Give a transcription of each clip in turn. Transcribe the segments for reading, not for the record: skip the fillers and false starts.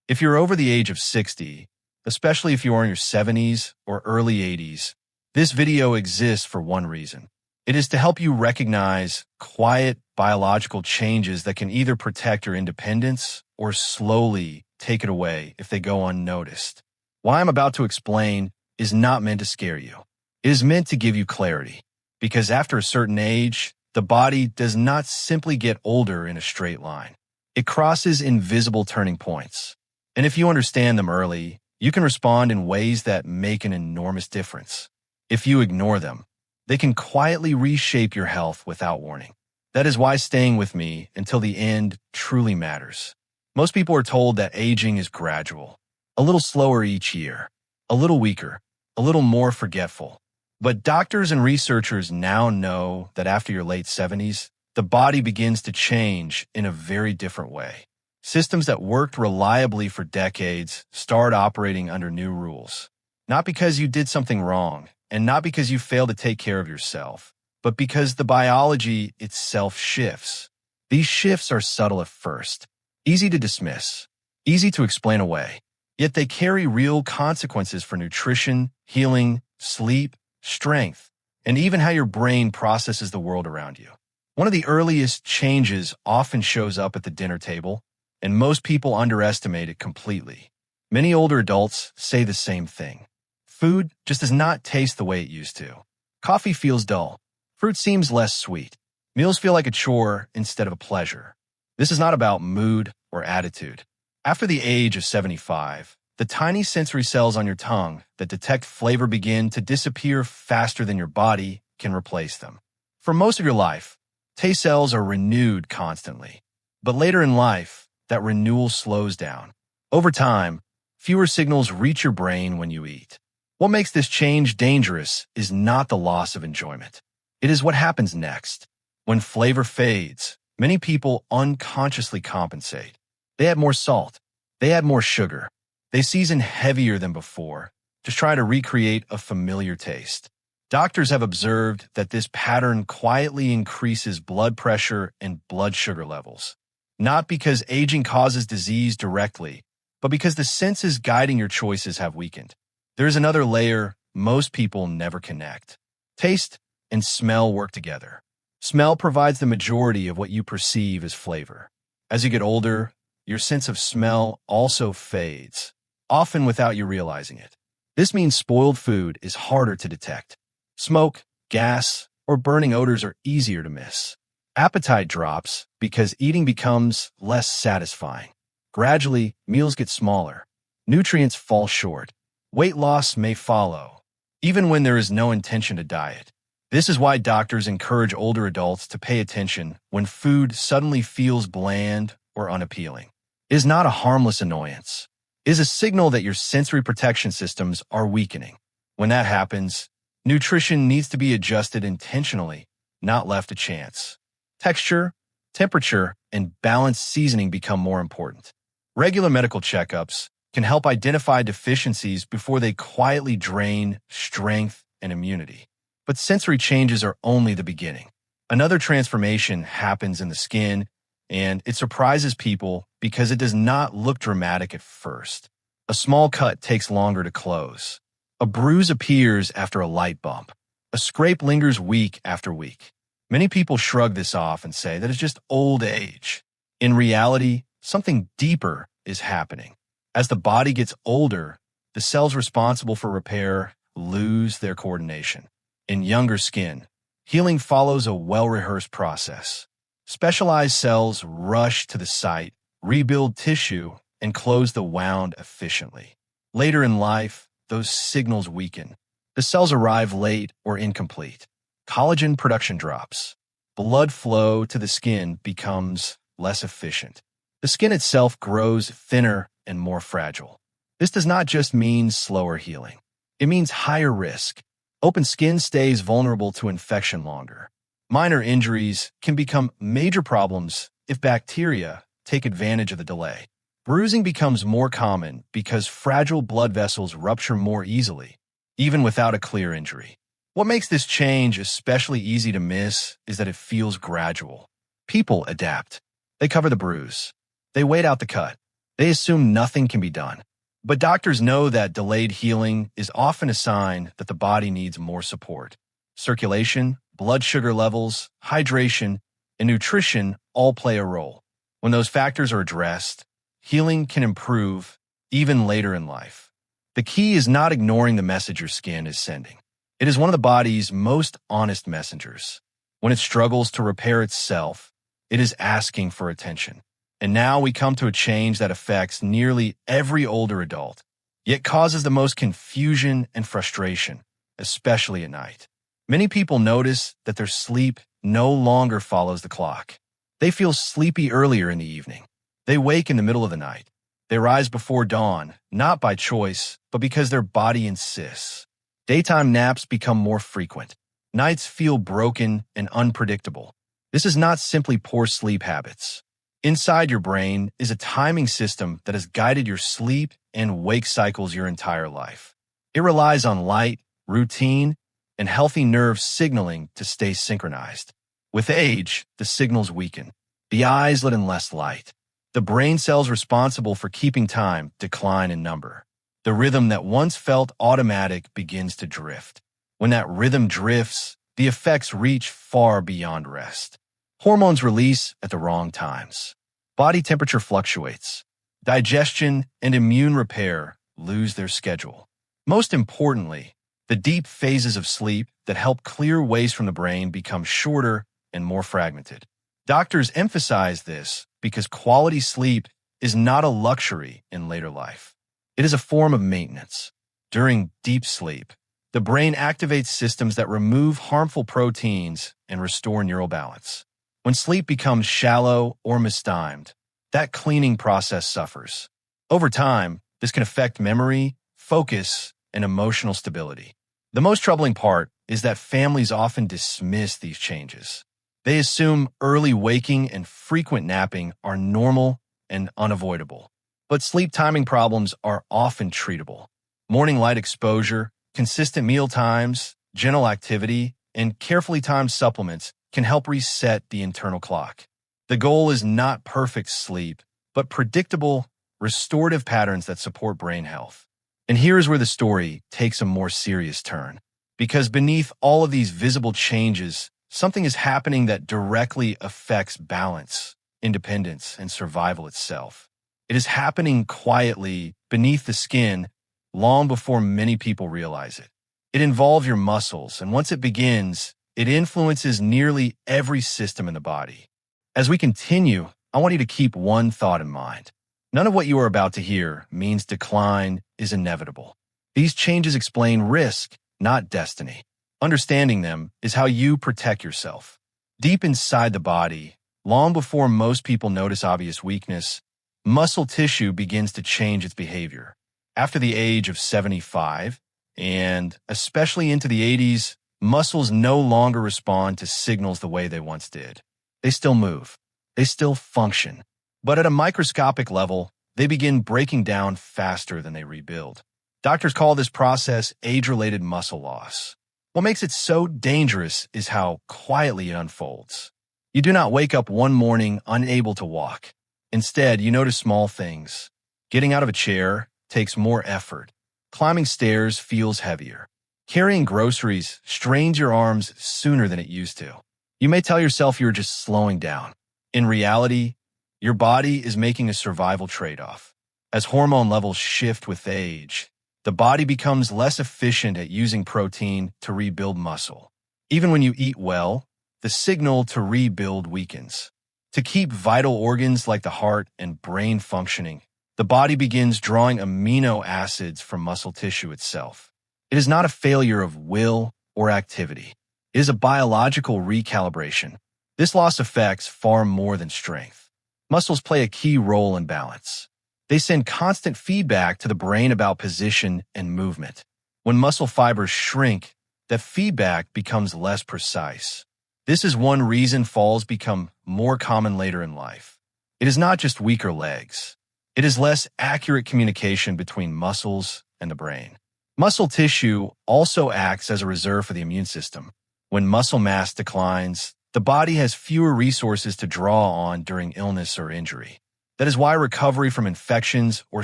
If you're over the age of 60, especially if you are in your 70s or early 80s, this video exists for one reason. It is to help you recognize quiet biological changes that can either protect your independence or slowly take it away if they go unnoticed. What I'm about to explain is not meant to scare you. It is meant to give you clarity, because after a certain age, the body does not simply get older in a straight line. It crosses invisible turning points. And if you understand them early, you can respond in ways that make an enormous difference. If you ignore them, they can quietly reshape your health without warning. That is why staying with me until the end truly matters. Most people are told that aging is gradual, a little slower each year, a little weaker, a little more forgetful. But doctors and researchers now know that after your late 70s, the body begins to change in a very different way. Systems that worked reliably for decades start operating under new rules. Not because you did something wrong, and not because you failed to take care of yourself, but because the biology itself shifts. These shifts are subtle at first, easy to dismiss, easy to explain away, yet they carry real consequences for nutrition, healing, sleep, strength, and even how your brain processes the world around you. One of the earliest changes often shows up at the dinner table, and most people underestimate it completely. Many older adults say the same thing. Food just does not taste the way it used to. Coffee feels dull. Fruit seems less sweet. Meals feel like a chore instead of a pleasure. This is not about mood or attitude. After the age of 75, the tiny sensory cells on your tongue that detect flavor begin to disappear faster than your body can replace them. For most of your life, taste cells are renewed constantly. But later in life, that renewal slows down. Over time, fewer signals reach your brain when you eat. What makes this change dangerous is not the loss of enjoyment. It is what happens next. When flavor fades, many people unconsciously compensate. They add more salt. They add more sugar. They season heavier than before to try to recreate a familiar taste. Doctors have observed that this pattern quietly increases blood pressure and blood sugar levels. Not because aging causes disease directly, but because the senses guiding your choices have weakened. There is another layer most people never connect. Taste and smell work together. Smell provides the majority of what you perceive as flavor. As you get older, your sense of smell also fades, often without you realizing it. This means spoiled food is harder to detect. Smoke, gas, or burning odors are easier to miss. Appetite drops because eating becomes less satisfying. Gradually, meals get smaller. Nutrients fall short. Weight loss may follow, even when there is no intention to diet. This is why doctors encourage older adults to pay attention when food suddenly feels bland or unappealing. It is not a harmless annoyance. It is a signal that your sensory protection systems are weakening. When that happens, nutrition needs to be adjusted intentionally, not left to chance. Texture, temperature, and balanced seasoning become more important. Regular medical checkups can help identify deficiencies before they quietly drain strength and immunity. But sensory changes are only the beginning. Another transformation happens in the skin, and it surprises people because it does not look dramatic at first. A small cut takes longer to close. A bruise appears after a light bump. A scrape lingers week after week. Many people shrug this off and say that it's just old age. In reality, something deeper is happening. As the body gets older, the cells responsible for repair lose their coordination. In younger skin, healing follows a well-rehearsed process. Specialized cells rush to the site, rebuild tissue, and close the wound efficiently. Later in life, those signals weaken. The cells arrive late or incomplete. Collagen production drops. Blood flow to the skin becomes less efficient. The skin itself grows thinner and more fragile. This does not just mean slower healing. It means higher risk. Open skin stays vulnerable to infection longer. Minor injuries can become major problems if bacteria take advantage of the delay. Bruising becomes more common because fragile blood vessels rupture more easily, even without a clear injury. What makes this change especially easy to miss is that it feels gradual. People adapt. They cover the bruise. They wait out the cut. They assume nothing can be done. But doctors know that delayed healing is often a sign that the body needs more support. Circulation, blood sugar levels, hydration, and nutrition all play a role. When those factors are addressed, healing can improve even later in life. The key is not ignoring the message your skin is sending. It is one of the body's most honest messengers. When it struggles to repair itself, it is asking for attention. And now we come to a change that affects nearly every older adult, yet causes the most confusion and frustration, especially at night. Many people notice that their sleep no longer follows the clock. They feel sleepy earlier in the evening. They wake in the middle of the night. They rise before dawn, not by choice, but because their body insists. Daytime naps become more frequent. Nights feel broken and unpredictable. This is not simply poor sleep habits. Inside your brain is a timing system that has guided your sleep and wake cycles your entire life. It relies on light, routine, and healthy nerve signaling to stay synchronized. With age, the signals weaken. The eyes let in less light. The brain cells responsible for keeping time decline in number. The rhythm that once felt automatic begins to drift. When that rhythm drifts, the effects reach far beyond rest. Hormones release at the wrong times. Body temperature fluctuates. Digestion and immune repair lose their schedule. Most importantly, the deep phases of sleep that help clear waste from the brain become shorter and more fragmented. Doctors emphasize this because quality sleep is not a luxury in later life. It is a form of maintenance. During deep sleep, the brain activates systems that remove harmful proteins and restore neural balance. When sleep becomes shallow or mistimed, that cleaning process suffers. Over time, this can affect memory, focus, and emotional stability. The most troubling part is that families often dismiss these changes. They assume early waking and frequent napping are normal and unavoidable. But sleep timing problems are often treatable. Morning light exposure, consistent meal times, gentle activity, and carefully timed supplements can help reset the internal clock. The goal is not perfect sleep, but predictable, restorative patterns that support brain health. And here is where the story takes a more serious turn. Because beneath all of these visible changes, something is happening that directly affects balance, independence, and survival itself. It is happening quietly beneath the skin long before many people realize it. It involves your muscles, and once it begins, it influences nearly every system in the body. As we continue, I want you to keep one thought in mind. None of what you are about to hear means decline is inevitable. These changes explain risk, not destiny. Understanding them is how you protect yourself. Deep inside the body, long before most people notice obvious weakness, muscle tissue begins to change its behavior. After the age of 75, and especially into the 80s, muscles no longer respond to signals the way they once did. They still move. They still function. But at a microscopic level, they begin breaking down faster than they rebuild. Doctors call this process age-related muscle loss. What makes it so dangerous is how quietly it unfolds. You do not wake up one morning unable to walk. Instead, you notice small things. Getting out of a chair takes more effort. Climbing stairs feels heavier. Carrying groceries strains your arms sooner than it used to. You may tell yourself you're just slowing down. In reality, your body is making a survival trade-off. As hormone levels shift with age, the body becomes less efficient at using protein to rebuild muscle. Even when you eat well, the signal to rebuild weakens. To keep vital organs like the heart and brain functioning, the body begins drawing amino acids from muscle tissue itself. It is not a failure of will or activity. It is a biological recalibration. This loss affects far more than strength. Muscles play a key role in balance. They send constant feedback to the brain about position and movement. When muscle fibers shrink, that feedback becomes less precise. This is one reason falls become more common later in life. It is not just weaker legs. It is less accurate communication between muscles and the brain. Muscle tissue also acts as a reserve for the immune system. When muscle mass declines, the body has fewer resources to draw on during illness or injury. That is why recovery from infections or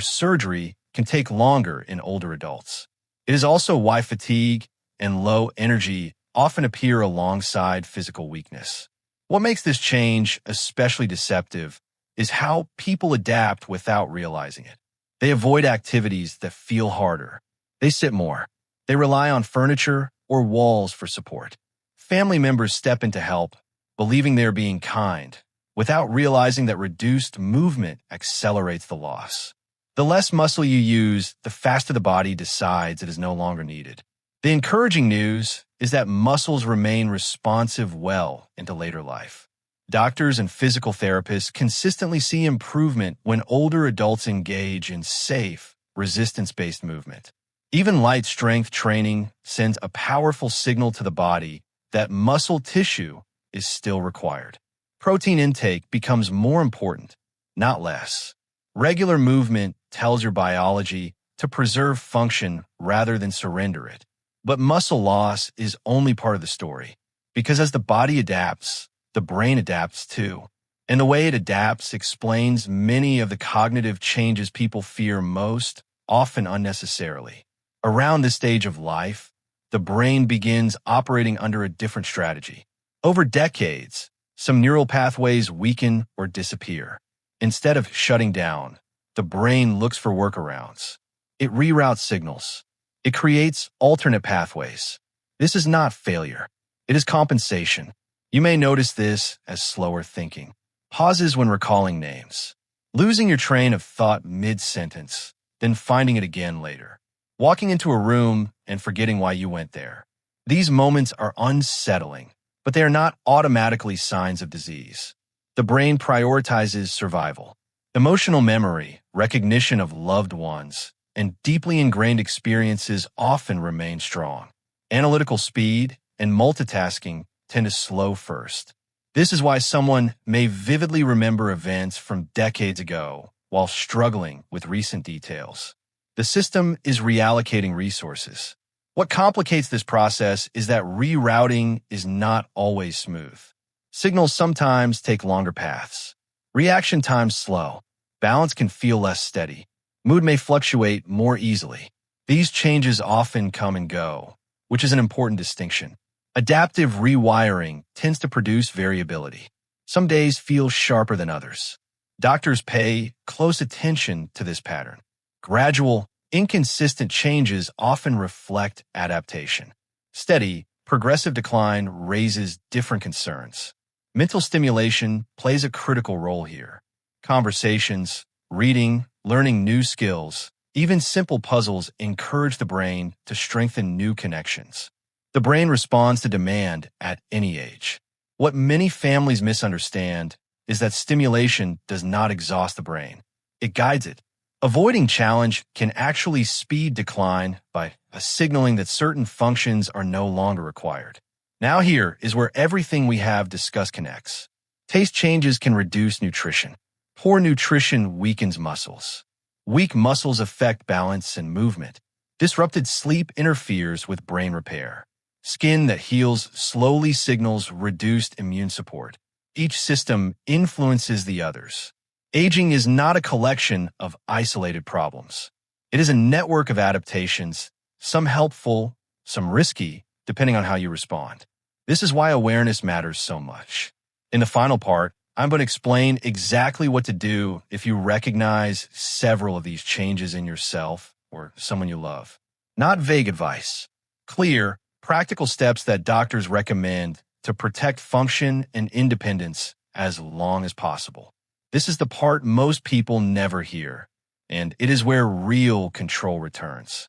surgery can take longer in older adults. It is also why fatigue and low energy often appear alongside physical weakness. What makes this change especially deceptive is how people adapt without realizing it. They avoid activities that feel harder. They sit more. They rely on furniture or walls for support. Family members step in to help, believing they are being kind, without realizing that reduced movement accelerates the loss. The less muscle you use, the faster the body decides it is no longer needed. The encouraging news is that muscles remain responsive well into later life. Doctors and physical therapists consistently see improvement when older adults engage in safe, resistance-based movement. Even light strength training sends a powerful signal to the body that muscle tissue is still required. Protein intake becomes more important, not less. Regular movement tells your biology to preserve function rather than surrender it. But muscle loss is only part of the story, because as the body adapts, the brain adapts too. And the way it adapts explains many of the cognitive changes people fear most, often unnecessarily. Around this stage of life, the brain begins operating under a different strategy. Over decades, some neural pathways weaken or disappear. Instead of shutting down, the brain looks for workarounds. It reroutes signals. It creates alternate pathways. This is not failure. It is compensation. You may notice this as slower thinking, pauses when recalling names, losing your train of thought mid-sentence, then finding it again later, walking into a room and forgetting why you went there. These moments are unsettling, but they are not automatically signs of disease. The brain prioritizes survival. Emotional memory, recognition of loved ones, and deeply ingrained experiences often remain strong. Analytical speed and multitasking tend to slow first. This is why someone may vividly remember events from decades ago while struggling with recent details. The system is reallocating resources. What complicates this process is that rerouting is not always smooth. Signals sometimes take longer paths. Reaction times slow. Balance can feel less steady. Mood may fluctuate more easily. These changes often come and go, which is an important distinction. Adaptive rewiring tends to produce variability. Some days feel sharper than others. Doctors pay close attention to this pattern. Gradual, inconsistent changes often reflect adaptation. Steady, progressive decline raises different concerns. Mental stimulation plays a critical role here. Conversations, reading, learning new skills, even simple puzzles encourage the brain to strengthen new connections. The brain responds to demand at any age. What many families misunderstand is that stimulation does not exhaust the brain. It guides it. Avoiding challenge can actually speed decline by signaling that certain functions are no longer required. Now here is where everything we have discussed connects. Taste changes can reduce nutrition. Poor nutrition weakens muscles. Weak muscles affect balance and movement. Disrupted sleep interferes with brain repair. Skin that heals slowly signals reduced immune support. Each system influences the others. Aging is not a collection of isolated problems. It is a network of adaptations, some helpful, some risky, depending on how you respond. This is why awareness matters so much. In the final part, I'm going to explain exactly what to do if you recognize several of these changes in yourself or someone you love. Not vague advice. Clear, practical steps that doctors recommend to protect function and independence as long as possible. This is the part most people never hear, and it is where real control returns.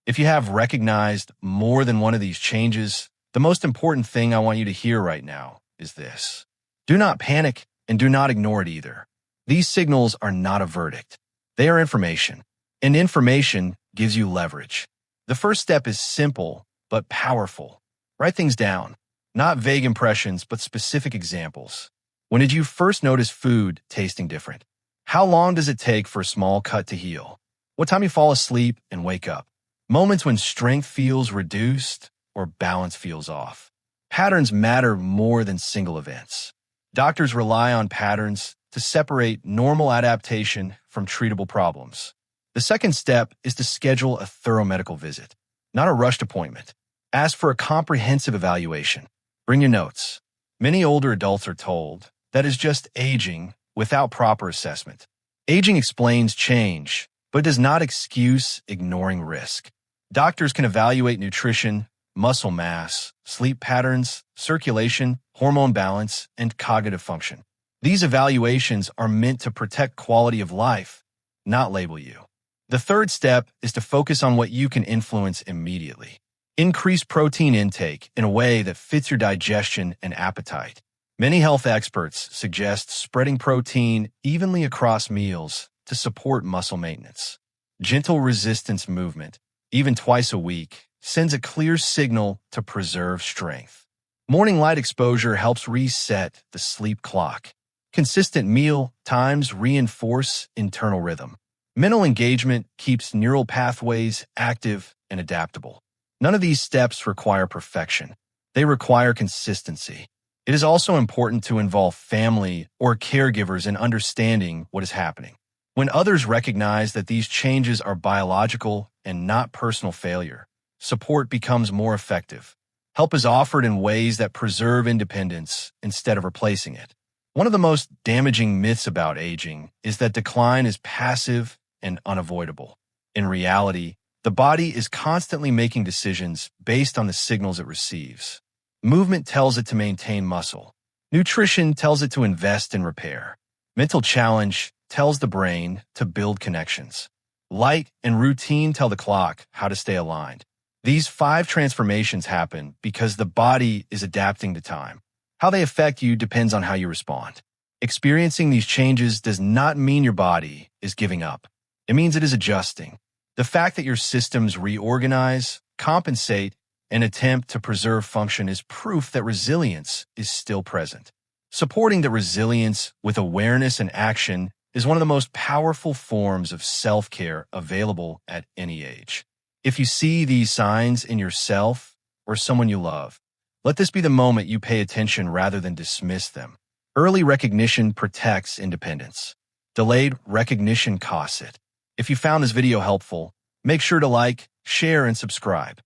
If you have recognized more than one of these changes, the most important thing I want you to hear right now is this. Do not panic and do not ignore it either. These signals are not a verdict. They are information, and information gives you leverage. The first step is simple but powerful. Write things down, not vague impressions, but specific examples. When did you first notice food tasting different? How long does it take for a small cut to heal? What time you fall asleep and wake up? Moments when strength feels reduced or balance feels off. Patterns matter more than single events. Doctors rely on patterns to separate normal adaptation from treatable problems. The second step is to schedule a thorough medical visit, not a rushed appointment. Ask for a comprehensive evaluation. Bring your notes. Many older adults are told that is just aging without proper assessment. Aging explains change, but does not excuse ignoring risk. Doctors can evaluate nutrition, muscle mass, sleep patterns, circulation, hormone balance, and cognitive function. These evaluations are meant to protect quality of life, not label you. The third step is to focus on what you can influence immediately. Increase protein intake in a way that fits your digestion and appetite. Many health experts suggest spreading protein evenly across meals to support muscle maintenance. Gentle resistance movement, even twice a week, sends a clear signal to preserve strength. Morning light exposure helps reset the sleep clock. Consistent meal times reinforce internal rhythm. Mental engagement keeps neural pathways active and adaptable. None of these steps require perfection. They require consistency. It is also important to involve family or caregivers in understanding what is happening. When others recognize that these changes are biological and not personal failure, support becomes more effective. Help is offered in ways that preserve independence instead of replacing it. One of the most damaging myths about aging is that decline is passive and unavoidable. In reality, the body is constantly making decisions based on the signals it receives. Movement tells it to maintain muscle. Nutrition tells it to invest in repair. Mental challenge tells the brain to build connections. Light and routine tell the clock how to stay aligned. These 5 transformations happen because the body is adapting to time. How they affect you depends on how you respond. Experiencing these changes does not mean your body is giving up. It means it is adjusting. The fact that your systems reorganize, compensate, and attempt to preserve function is proof that resilience is still present. Supporting the resilience with awareness and action is one of the most powerful forms of self-care available at any age. If you see these signs in yourself or someone you love, let this be the moment you pay attention rather than dismiss them. Early recognition protects independence. Delayed recognition costs it. If you found this video helpful, make sure to like, share, and subscribe.